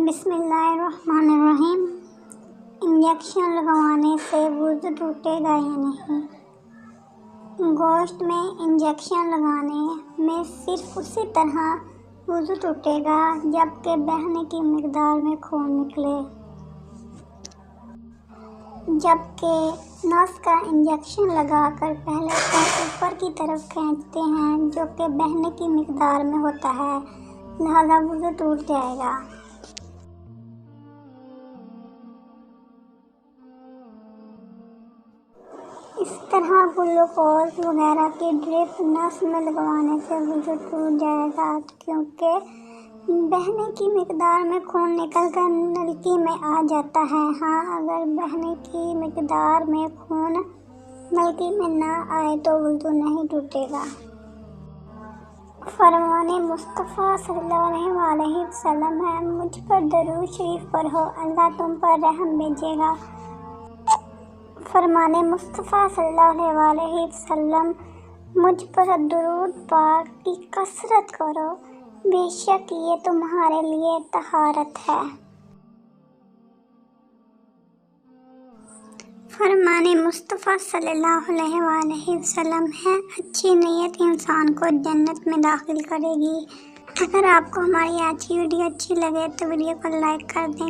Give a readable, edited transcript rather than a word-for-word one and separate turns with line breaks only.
بسم اللہ الرحمن الرحیم۔ انجیکشن لگوانے سے وضو ٹوٹے گا یا نہیں؟ گوشت میں انجیکشن لگانے میں صرف اسی طرح وضو ٹوٹے گا جبکہ بہنے کی مقدار میں خون نکلے، جبکہ نس کا انجیکشن لگا کر پہلے خون اوپر کی طرف کھینچتے ہیں جو کہ بہنے کی مقدار میں ہوتا ہے، لہذا وضو ٹوٹ جائے گا۔ اس طرح گلوکوز وغیرہ کی ڈرپ نس میں لگوانے سے وضو ٹوٹ جائے گا کیونکہ بہنے کی مقدار میں خون نکل کر نلکی میں آ جاتا ہے۔ ہاں، اگر بہنے کی مقدار میں خون نلکی میں نہ آئے تو وضو نہیں ٹوٹے گا۔ فرمان مصطفیٰ صلی اللہ علیہ وسلم ہے، مجھ پر درود شریف پڑھو، اللہ تم پر رحم بھیجے گا۔ فرمان مصطفیٰ صلی اللہ علیہ وسلم، مجھ پر درود پاک کی کثرت کرو، بے شک یہ تمہارے لیے طہارت ہے۔ فرمان مصطفیٰ صلی اللہ علیہ وسلم ہے، اچھی نیت انسان کو جنت میں داخل کرے گی۔ اگر آپ کو ہماری آج کی ویڈیو اچھی لگے تو ویڈیو کو لائک کر دیں۔